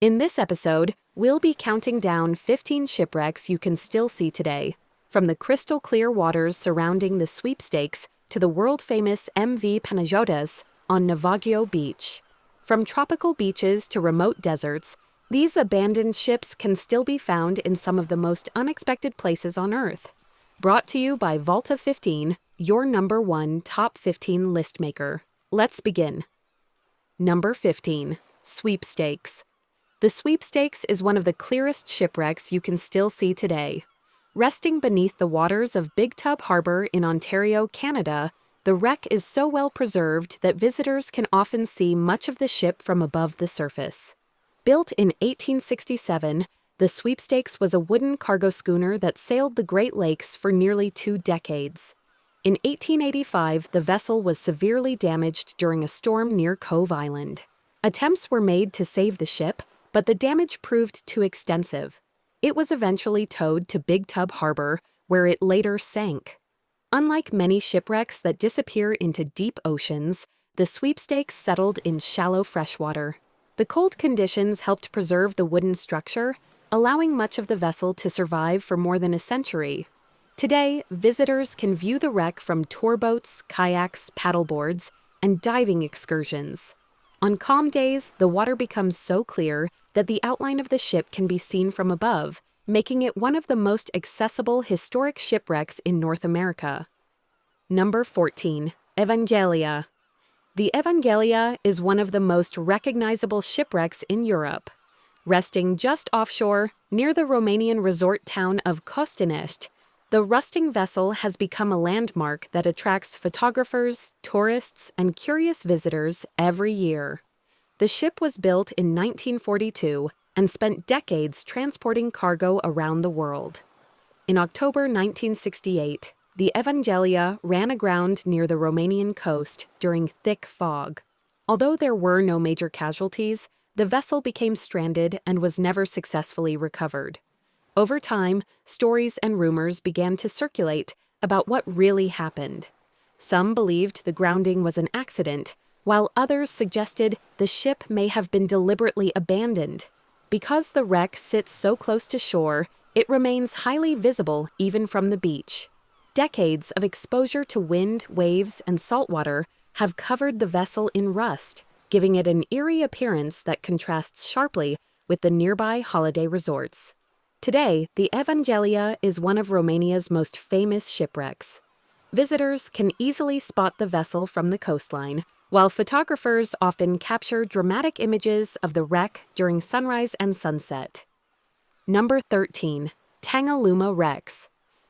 In this episode, we'll be counting down 15 shipwrecks you can still see today, from the crystal clear waters surrounding the Sweepstakes to the world-famous MV Panagiotis on Navagio Beach. From tropical beaches to remote deserts, these abandoned ships can still be found in some of the most unexpected places on Earth. Brought to you by Vault of 15, your number one top 15 list maker. Let's begin. Number 15. Sweepstakes. The Sweepstakes is one of the clearest shipwrecks you can still see today. Resting beneath the waters of Big Tub Harbor in Ontario, Canada, the wreck is so well preserved that visitors can often see much of the ship from above the surface. Built in 1867, the Sweepstakes was a wooden cargo schooner that sailed the Great Lakes for nearly 2 decades. In 1885, the vessel was severely damaged during a storm near Cove Island. Attempts were made to save the ship, but the damage proved too extensive. It was eventually towed to Big Tub Harbor, where it later sank. Unlike many shipwrecks that disappear into deep oceans, the Sweepstakes settled in shallow freshwater. The cold conditions helped preserve the wooden structure, allowing much of the vessel to survive for more than a century. Today, visitors can view the wreck from tour boats, kayaks, paddleboards, and diving excursions. On calm days, the water becomes so clear that the outline of the ship can be seen from above, making it one of the most accessible historic shipwrecks in North America. Number 14. Evangelia. The Evangelia is one of the most recognizable shipwrecks in Europe. Resting just offshore, near the Romanian resort town of Costinești, the rusting vessel has become a landmark that attracts photographers, tourists, and curious visitors every year. The ship was built in 1942 and spent decades transporting cargo around the world. In October 1968, the Evangelia ran aground near the Romanian coast during thick fog. Although there were no major casualties, the vessel became stranded and was never successfully recovered. Over time, stories and rumors began to circulate about what really happened. Some believed the grounding was an accident, while others suggested the ship may have been deliberately abandoned. Because the wreck sits so close to shore, it remains highly visible even from the beach. Decades of exposure to wind, waves, and saltwater have covered the vessel in rust, giving it an eerie appearance that contrasts sharply with the nearby holiday resorts. Today, the Evangelia is one of Romania's most famous shipwrecks. Visitors can easily spot the vessel from the coastline, while photographers often capture dramatic images of the wreck during sunrise and sunset. Number 13. Tangalooma Wrecks.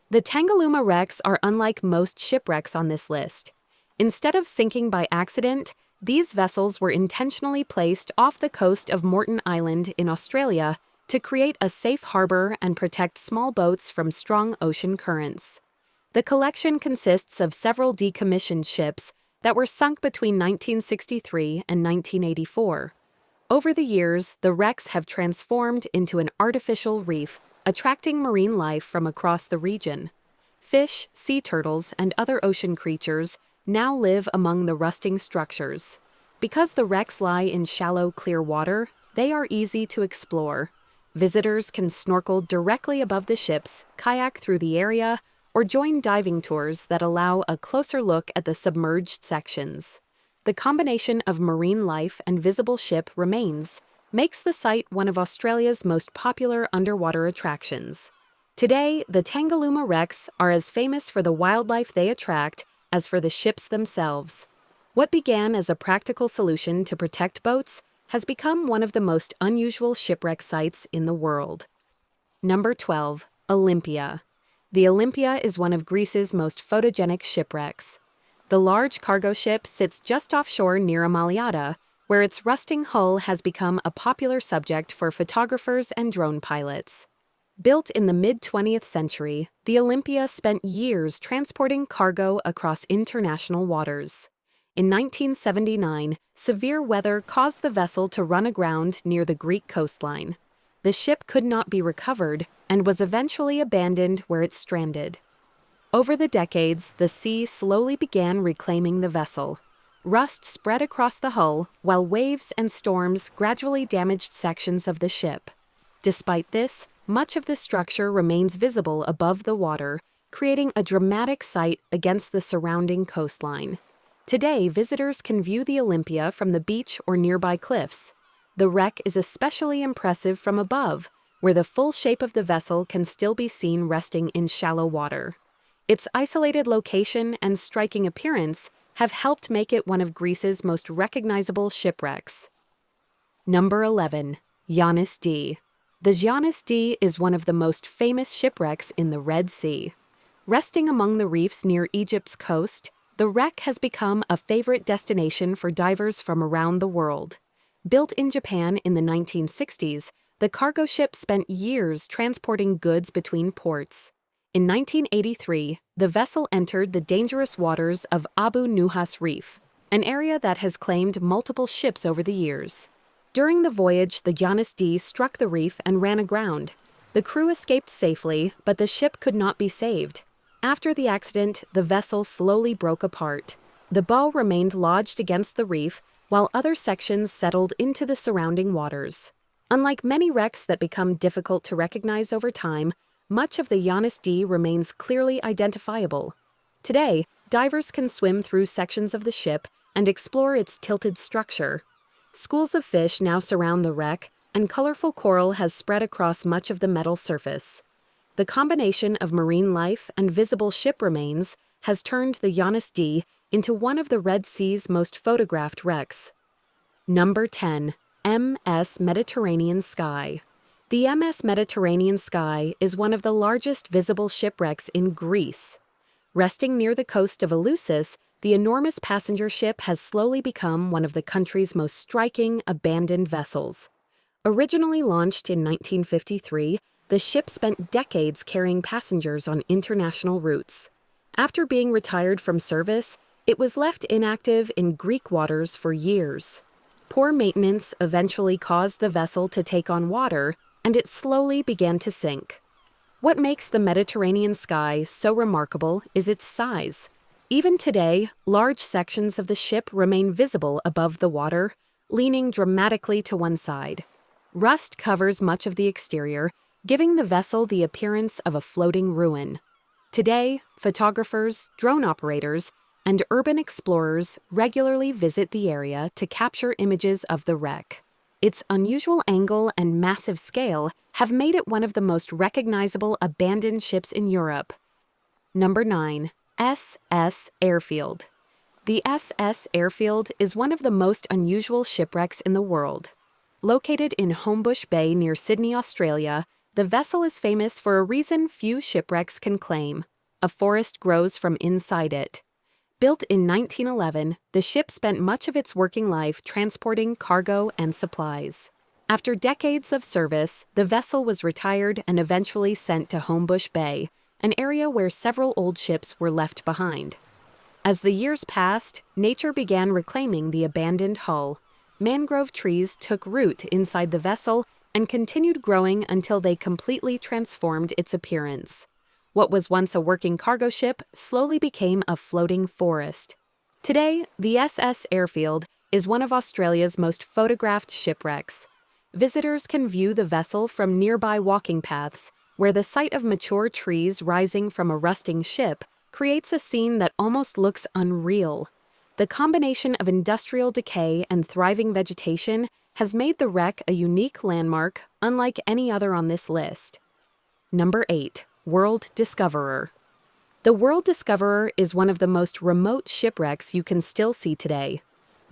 The Tangalooma Wrecks are unlike most shipwrecks on this list. Instead of sinking by accident, these vessels were intentionally placed off the coast of Moreton Island in Australia to create a safe harbor and protect small boats from strong ocean currents. The collection consists of several decommissioned ships that were sunk between 1963 and 1984. Over the years, the wrecks have transformed into an artificial reef, attracting marine life from across the region. Fish, sea turtles, and other ocean creatures now live among the rusting structures. Because the wrecks lie in shallow, clear water, they are easy to explore. Visitors can snorkel directly above the ships, kayak through the area, or join diving tours that allow a closer look at the submerged sections. The combination of marine life and visible ship remains makes the site one of Australia's most popular underwater attractions. Today, the Tangalooma Wrecks are as famous for the wildlife they attract as for the ships themselves. What began as a practical solution to protect boats has become one of the most unusual shipwreck sites in the world. Number 12. Olympia. The Olympia is one of Greece's most photogenic shipwrecks. The large cargo ship sits just offshore near Amaliata, where its rusting hull has become a popular subject for photographers and drone pilots. Built in the mid-20th century, the Olympia spent years transporting cargo across international waters. In 1979, severe weather caused the vessel to run aground near the Greek coastline. The ship could not be recovered and was eventually abandoned where it stranded. Over the decades, the sea slowly began reclaiming the vessel. Rust spread across the hull, while waves and storms gradually damaged sections of the ship. Despite this, much of the structure remains visible above the water, creating a dramatic sight against the surrounding coastline. Today, visitors can view the Olympia from the beach or nearby cliffs. The wreck is especially impressive from above, where the full shape of the vessel can still be seen resting in shallow water. Its isolated location and striking appearance have helped make it one of Greece's most recognizable shipwrecks. Number 11. Giannis D. The Giannis D is one of the most famous shipwrecks in the Red Sea. Resting among the reefs near Egypt's coast, the wreck has become a favorite destination for divers from around the world. Built in Japan in the 1960s, the cargo ship spent years transporting goods between ports. In 1983, the vessel entered the dangerous waters of Abu Nuhas Reef, an area that has claimed multiple ships over the years. During the voyage, the Giannis D struck the reef and ran aground. The crew escaped safely, but the ship could not be saved. After the accident, the vessel slowly broke apart. The bow remained lodged against the reef, while other sections settled into the surrounding waters. Unlike many wrecks that become difficult to recognize over time, much of the Giannis D remains clearly identifiable. Today, divers can swim through sections of the ship and explore its tilted structure. Schools of fish now surround the wreck, and colorful coral has spread across much of the metal surface. The combination of marine life and visible ship remains has turned the Giannis D into one of the Red Sea's most photographed wrecks. Number 10. MS Mediterranean Sky. The MS Mediterranean Sky is one of the largest visible shipwrecks in Greece. Resting near the coast of Eleusis, the enormous passenger ship has slowly become one of the country's most striking abandoned vessels. Originally launched in 1953, the ship spent decades carrying passengers on international routes. After being retired from service, it was left inactive in Greek waters for years. Poor maintenance eventually caused the vessel to take on water, and it slowly began to sink. What makes the Mediterranean Sky so remarkable is its size. Even today, large sections of the ship remain visible above the water, leaning dramatically to one side. Rust covers much of the exterior, giving the vessel the appearance of a floating ruin. Today, photographers, drone operators, and urban explorers regularly visit the area to capture images of the wreck. Its unusual angle and massive scale have made it one of the most recognizable abandoned ships in Europe. Number 9. SS Ayrfield. The SS Ayrfield is one of the most unusual shipwrecks in the world. Located in Homebush Bay near Sydney, Australia, the vessel is famous for a reason few shipwrecks can claim. A forest grows from inside it. Built in 1911, the ship spent much of its working life transporting cargo and supplies. After decades of service, the vessel was retired and eventually sent to Homebush Bay, an area where several old ships were left behind. As the years passed, nature began reclaiming the abandoned hull. Mangrove trees took root inside the vessel and continued growing until they completely transformed its appearance. What was once a working cargo ship slowly became a floating forest. Today, the SS Ayrfield is one of Australia's most photographed shipwrecks. Visitors can view the vessel from nearby walking paths, where the sight of mature trees rising from a rusting ship creates a scene that almost looks unreal. The combination of industrial decay and thriving vegetation has made the wreck a unique landmark unlike any other on this list. Number 8. World Discoverer. The World Discoverer is one of the most remote shipwrecks you can still see today.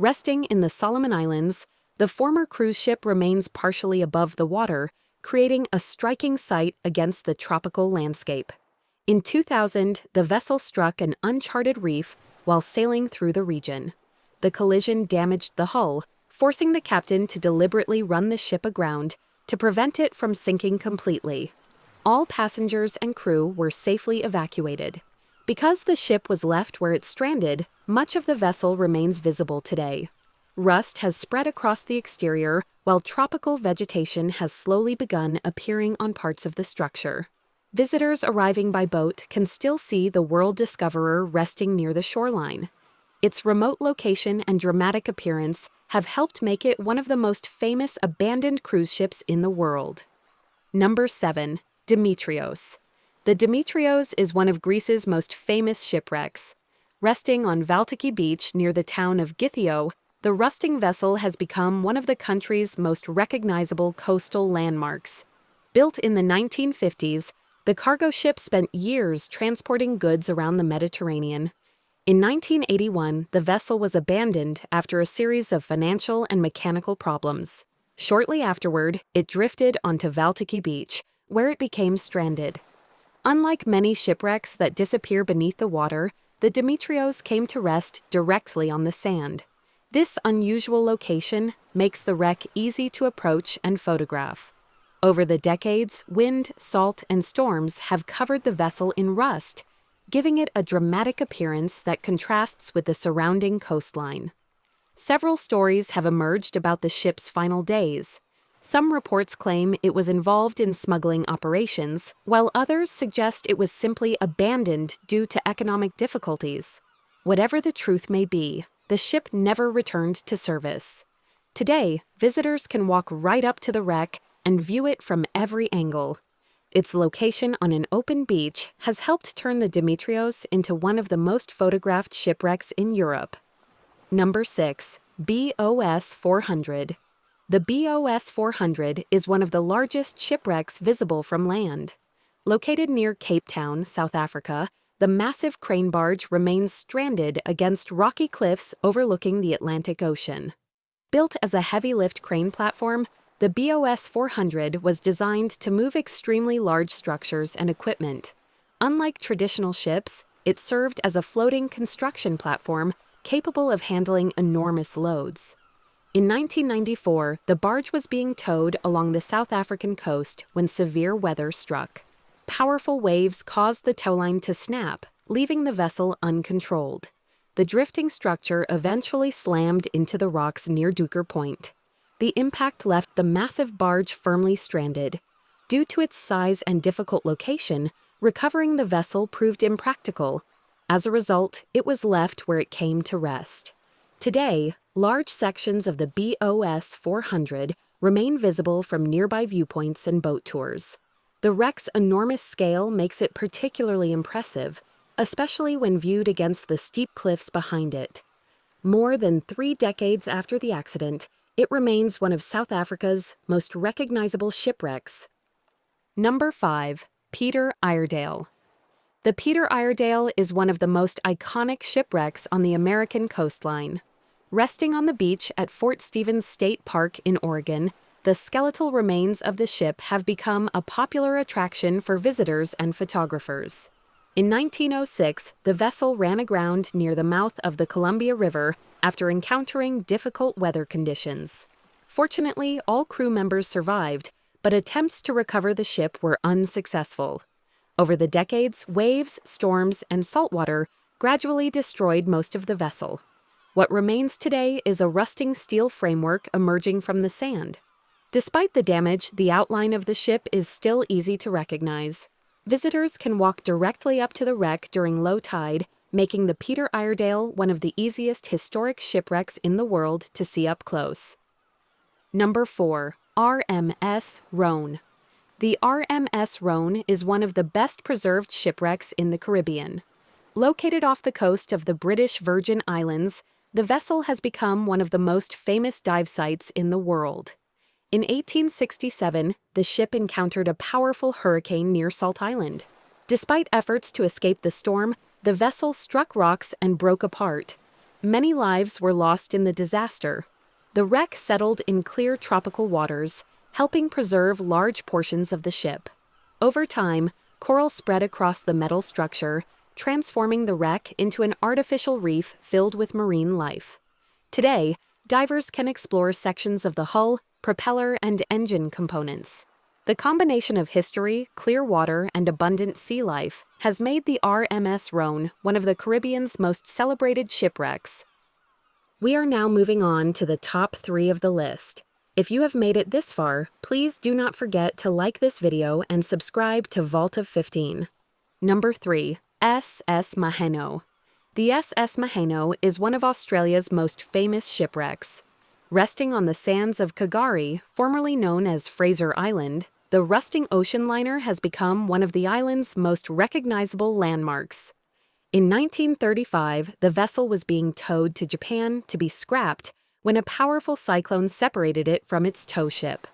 Resting in the Solomon Islands, the former cruise ship remains partially above the water, creating a striking sight against the tropical landscape. In 2000, the vessel struck an uncharted reef while sailing through the region. The collision damaged the hull, forcing the captain to deliberately run the ship aground to prevent it from sinking completely. All passengers and crew were safely evacuated. Because the ship was left where it stranded, much of the vessel remains visible today. Rust has spread across the exterior, while tropical vegetation has slowly begun appearing on parts of the structure. Visitors arriving by boat can still see the World Discoverer resting near the shoreline. Its remote location and dramatic appearance have helped make it one of the most famous abandoned cruise ships in the world. Number 7. Dimitrios. The Dimitrios is one of Greece's most famous shipwrecks. Resting on Valtiki Beach near the town of Githio, the rusting vessel has become one of the country's most recognizable coastal landmarks. Built in the 1950s, the cargo ship spent years transporting goods around the Mediterranean. In 1981, the vessel was abandoned after a series of financial and mechanical problems. Shortly afterward, it drifted onto Valtiki Beach, where it became stranded. Unlike many shipwrecks that disappear beneath the water, the Dimitrios came to rest directly on the sand. This unusual location makes the wreck easy to approach and photograph. Over the decades, wind, salt, and storms have covered the vessel in rust, giving it a dramatic appearance that contrasts with the surrounding coastline. Several stories have emerged about the ship's final days. Some reports claim it was involved in smuggling operations, while others suggest it was simply abandoned due to economic difficulties. Whatever the truth may be, the ship never returned to service. Today, visitors can walk right up to the wreck and view it from every angle. Its location on an open beach has helped turn the Dimitrios into one of the most photographed shipwrecks in Europe. Number 6. BOS 400. The BOS 400 is one of the largest shipwrecks visible from land. Located near Cape Town, South Africa, the massive crane barge remains stranded against rocky cliffs overlooking the Atlantic Ocean. Built as a heavy-lift crane platform, the BOS 400 was designed to move extremely large structures and equipment. Unlike traditional ships, it served as a floating construction platform capable of handling enormous loads. In 1994, the barge was being towed along the South African coast when severe weather struck. Powerful waves caused the towline to snap, leaving the vessel uncontrolled. The drifting structure eventually slammed into the rocks near Duker Point. The impact left the massive barge firmly stranded. Due to its size and difficult location, recovering the vessel proved impractical. As a result, it was left where it came to rest. Today, large sections of the BOS 400 remain visible from nearby viewpoints and boat tours. The wreck's enormous scale makes it particularly impressive, especially when viewed against the steep cliffs behind it. More than 3 decades after the accident, it remains one of South Africa's most recognizable shipwrecks. Number 5. Peter Iredale. The Peter Iredale is one of the most iconic shipwrecks on the American coastline. Resting on the beach at Fort Stevens State Park in Oregon, the skeletal remains of the ship have become a popular attraction for visitors and photographers. In 1906, the vessel ran aground near the mouth of the Columbia River after encountering difficult weather conditions. Fortunately, all crew members survived, but attempts to recover the ship were unsuccessful. Over the decades, waves, storms, and saltwater gradually destroyed most of the vessel. What remains today is a rusting steel framework emerging from the sand. Despite the damage, the outline of the ship is still easy to recognize. Visitors can walk directly up to the wreck during low tide, making the Peter Iredale one of the easiest historic shipwrecks in the world to see up close. Number 4. RMS Rhone. The RMS Rhone is one of the best preserved shipwrecks in the Caribbean. Located off the coast of the British Virgin Islands, the vessel has become one of the most famous dive sites in the world. In 1867, the ship encountered a powerful hurricane near Salt Island. Despite efforts to escape the storm, the vessel struck rocks and broke apart. Many lives were lost in the disaster. The wreck settled in clear tropical waters, helping preserve large portions of the ship. Over time, coral spread across the metal structure, transforming the wreck into an artificial reef filled with marine life. Today, divers can explore sections of the hull, propeller, and engine components. The combination of history, clear water, and abundant sea life has made the RMS Rhone one of the Caribbean's most celebrated shipwrecks. We are now moving on to the top 3 of the list. If you have made it this far, please do not forget to like this video and subscribe to Vault of 15. Number 3. SS Maheno. The SS Maheno is one of Australia's most famous shipwrecks. Resting on the sands of Kagari, formerly known as Fraser Island, the rusting ocean liner has become one of the island's most recognizable landmarks. In 1935, the vessel was being towed to Japan to be scrapped when a powerful cyclone separated it from its tow ship.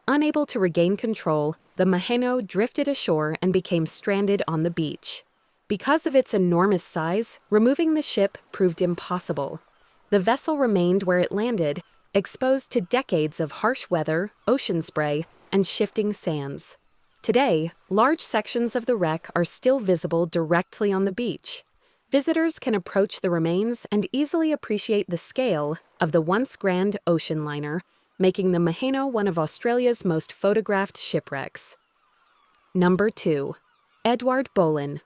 Unable to regain control, the Maheno drifted ashore and became stranded on the beach. Because of its enormous size, removing the ship proved impossible. The vessel remained where it landed, exposed to decades of harsh weather, ocean spray, and shifting sands. Today, large sections of the wreck are still visible directly on the beach. Visitors can approach the remains and easily appreciate the scale of the once grand ocean liner, making the Maheno one of Australia's most photographed shipwrecks. Number 2. Eduard Bohlen.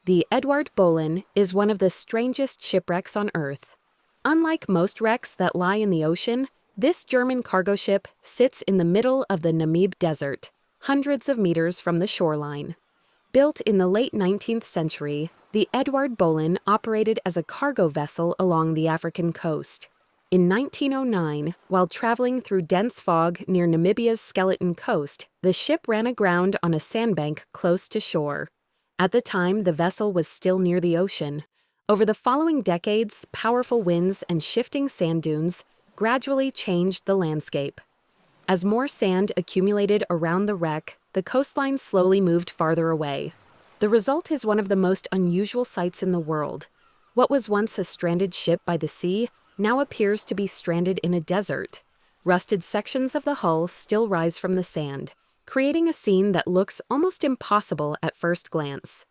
The Eduard Bohlen is one of the strangest shipwrecks on Earth. Unlike most wrecks that lie in the ocean, this German cargo ship sits in the middle of the Namib Desert, hundreds of meters from the shoreline. Built in the late 19th century, the Eduard Bohlen operated as a cargo vessel along the African coast. In 1909, while traveling through dense fog near Namibia's Skeleton Coast, the ship ran aground on a sandbank close to shore. At the time, the vessel was still near the ocean. Over the following decades, powerful winds and shifting sand dunes gradually changed the landscape. As more sand accumulated around the wreck, the coastline slowly moved farther away. The result is one of the most unusual sights in the world. What was once a stranded ship by the sea now appears to be stranded in a desert. Rusted sections of the hull still rise from the sand, creating a scene that looks almost impossible at first glance.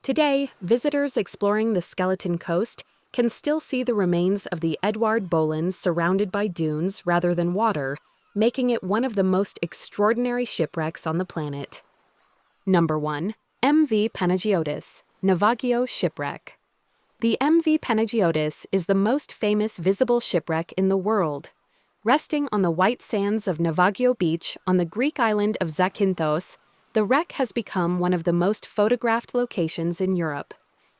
Today, visitors exploring the Skeleton Coast can still see the remains of the Eduard Bohlen surrounded by dunes rather than water, making it one of the most extraordinary shipwrecks on the planet. Number 1. MV Panagiotis, Navagio Shipwreck. The MV Panagiotis is the most famous visible shipwreck in the world. Resting on the white sands of Navagio Beach on the Greek island of Zakynthos, the wreck has become one of the most photographed locations in Europe.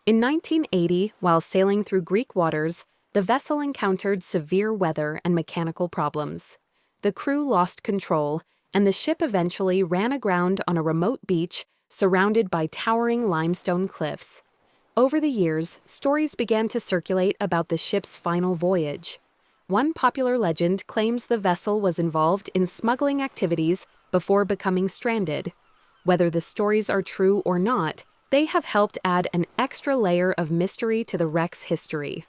In 1980, while sailing through Greek waters, the vessel encountered severe weather and mechanical problems. The crew lost control, and the ship eventually ran aground on a remote beach surrounded by towering limestone cliffs. Over the years, stories began to circulate about the ship's final voyage. One popular legend claims the vessel was involved in smuggling activities before becoming stranded. Whether the stories are true or not, they have helped add an extra layer of mystery to the wreck's history.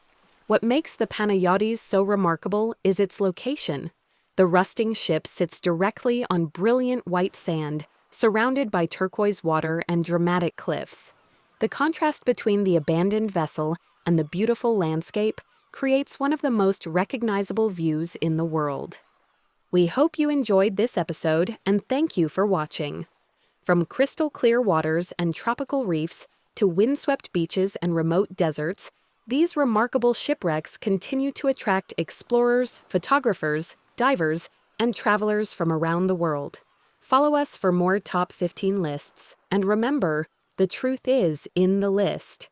What makes the Panagiotis so remarkable is its location. The rusting ship sits directly on brilliant white sand, surrounded by turquoise water and dramatic cliffs. The contrast between the abandoned vessel and the beautiful landscape creates one of the most recognizable views in the world. We hope you enjoyed this episode and thank you for watching. From crystal clear waters and tropical reefs to windswept beaches and remote deserts, these remarkable shipwrecks continue to attract explorers, photographers, divers, and travelers from around the world. Follow us for more top 15 lists, and remember, the truth is in the list.